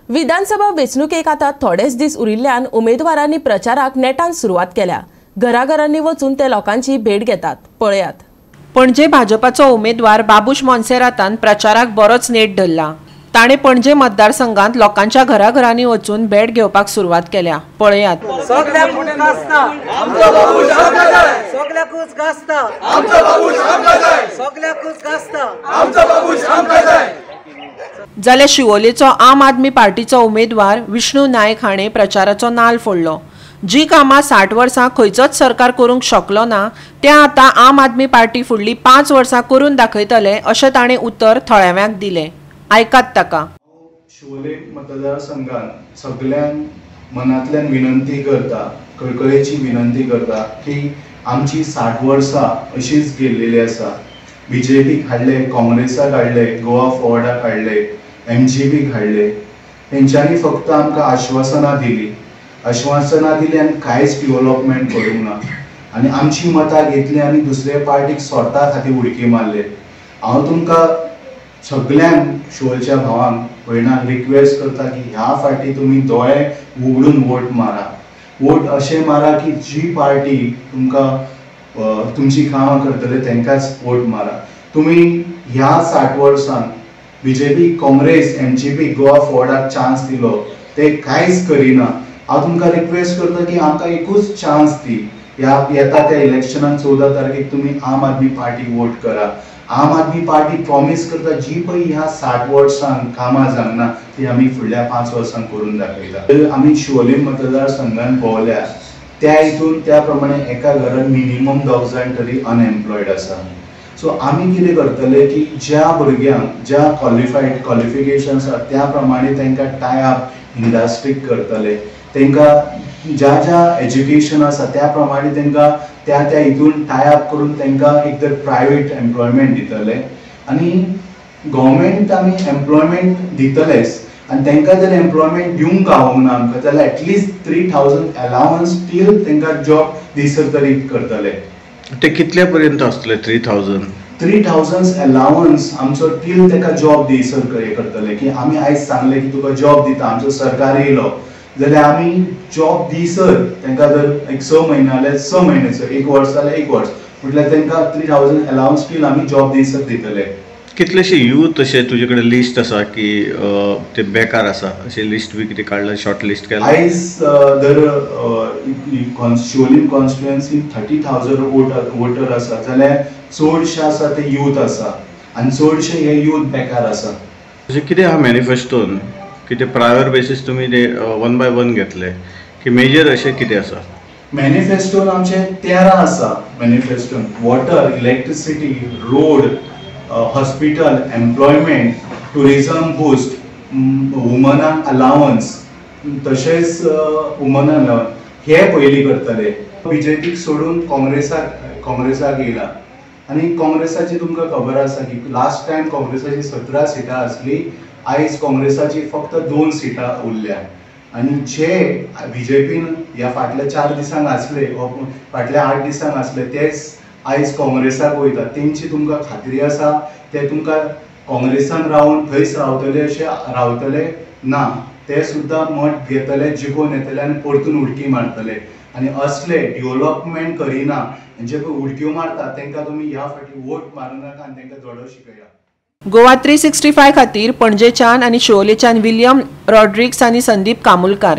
विधानसभा वेंचणुकेक आतां थोडेच दीस उरिल्ल्यान उमेदवारांनी प्रचाराक नेटान सुरवात केल्या। घराघरांनी वचून ते लोकांची भेट घेतात। पळयात। पणजे भाजपाचो उमेदवार बाबूश मोन्सेरातान प्रचाराक बरोच नेट धरला। ताणे पणजे मतदारसंघात लोकांच्या घराघरांनी वचून भेट घेवपाक सुरवात केल्या। पळयात। जाल्यार शिवोलेचो आम आदमी पार्टीचो उमेदवार विष्णू नायक हाणें प्रचाराचो नाल फोडलो। जी कामां 60 वर्सां खंयचोच सरकार करूंक शकलो ना त्या आतां आम आदमी पार्टी फुडलीं 5 वर्सां करून दाखयतले अशें ताणें उतर थळाव्यांक दिलें। आयकात ताका। शिवोले मतदारसंघात सगळ्यांक मनांतल्यान विनंती करता, कळकळेची विनंती करता की आमची 60 वर्सां अशीच गेल्लेली आसा। बीजेपीक हाडले, काँग्रेसाक हाडले, गोवा फॉरवर्डाक हाडले, एमजीपीक हाडले, तेंच्यांनी फक्त आमकां आश्वासनां दिली आनी कांयच डेव्हलपमेंट करूंक ना। आनी आमची मतां घेतली आनी दुसरे पार्टीक स्वता खातीर उडकी मारले। हांव तुमकां सगळ्यांक शिवोलच्या भावांक भयणांक रिक्वेस्ट करता की ह्या फाटी तुमी दोळे उगडून वोट मारा। वोट अशें मारा की जी पार्टी तुमकां तुमची कामां करतले तांकांच वोट मारा। तुमी ह्या 60 वर्सांत बीजेपी, काँग्रेस, एमजीपी, गोवा फॉरवर्डाक चान्स दिलो, ते कांयच करिना। हांव तुमकां रिक्वेस्ट करता की आमकां एकूच चान्स दी। येता त्या इलेक्शनाक 14 तारखेक तुमी आम आदमी पार्टी वोट करा। आम आदमी पार्टी प्रॉमिस करता जी पळय ह्या 60 वर्सांक कामां जावना ती आमी फुडल्या 5 वर्सांक करून दाखयता। आमी शिवोले मतदारसंघात भोंवल्या त्या प्रमाणे एका घरात मिनिमम 10 जाण तरी अनएम्प्लॉयड आसा। सो आमी कितें करतले की ज्या भुरग्यांक ज्या क्वॉलिफिकेशन आसा त्या प्रमाणे तांकां टाय अप इंडस्ट्रीक करतले। तांकां ज्या एज्युकेशन आसा त्या प्रमाणे तांकां त्या हितून टाय अप करून तांकां एक तर प्रायवेट एम्प्लॉयमेंट दितले आनी गव्हर्मेंट आमी एम्प्लॉयमेंट दितलेच। आनी तांकां जर एम्प्लॉयमेंट दिवंक गावूंक ना आमकां जाल्यार एटलिस्ट 3000 अलावन्स टील तांकां जॉब दिसर तरी करतले। ते कितल्या पर्यंत आसतले 3000 अलावन्स आमचो टील ताका जॉब दिसर करतले। की आमी आयज सांगले की तुका जॉब दिता, आमचो सरकार येयलो जाल्यार आमी जॉब दिसर तांकां जर एक 6 म्हयने जाल्यार 6 म्हयनेचो, 1 वर्स जाल्यार 1 वर्स म्हटल्यार तांकां 3000 अलावन्स टील आमी जॉब दिसर दितले। कितलेशे यूथ अशे तुजे कडेन लिस्ट आसा की ते बेकार आसा अशे लिस्ट बी कितें काडला, शॉर्ट लिस्ट केला? आयज जर शिवोले कॉन्स्टिट्युएन्सी 30,000 वोटर आसा जाल्यार चडशे आसा ते यूथ आसा आनी चडशे हे यूथ बेकार आसा। अशें कितें आहा मॅनिफेस्टोन? कितें प्रायर बेसीस तुमी ते 1 बाय 1 घेतले की मेजर अशें कितें आसा? मॅनिफेस्टोन आमचे 13 आसा। मॅनिफेस्टोन water, electricity, road, hospital, employment, tourism boost, वुमनांक अलावन्स, तशेंच वुमन अलावन्स हे पयलीं करतले। बीजेपीक सोडून काँग्रेसाक येयला आनी काँग्रेसाची तुमकां खबर आसा की लास्ट टायम काँग्रेसाची 17 सिटां आसली, आयज काँग्रेसाची फक्त 2 सिटां उरल्या। आनी जे बीजेपीन ह्या फाटल्या 4 दिसांक आसले फाटल्या 8 दिसांक आसले तेच आयज काँग्रेसाक वयता। तेंची तुमकां खात्री आसा ते तुमकां काँग्रेसान रावन थंयच रावतले अशें रावतले ना, ते सुद्दां मत घेतले, जिखून येतले आनी परतून उडकी मारतले। आनी असले डेव्हलपमेंट करिना जे पळय उडक्यो मारता तांकां तुमी ह्या फाटी वोट मारनाका आनी तांकां धडो शिकया। गोवा 365 खातीर पणजेच्यान आनी शिवोलेच्यान विलियम रॉड्रिग्स आनी संदीप कामुलकार।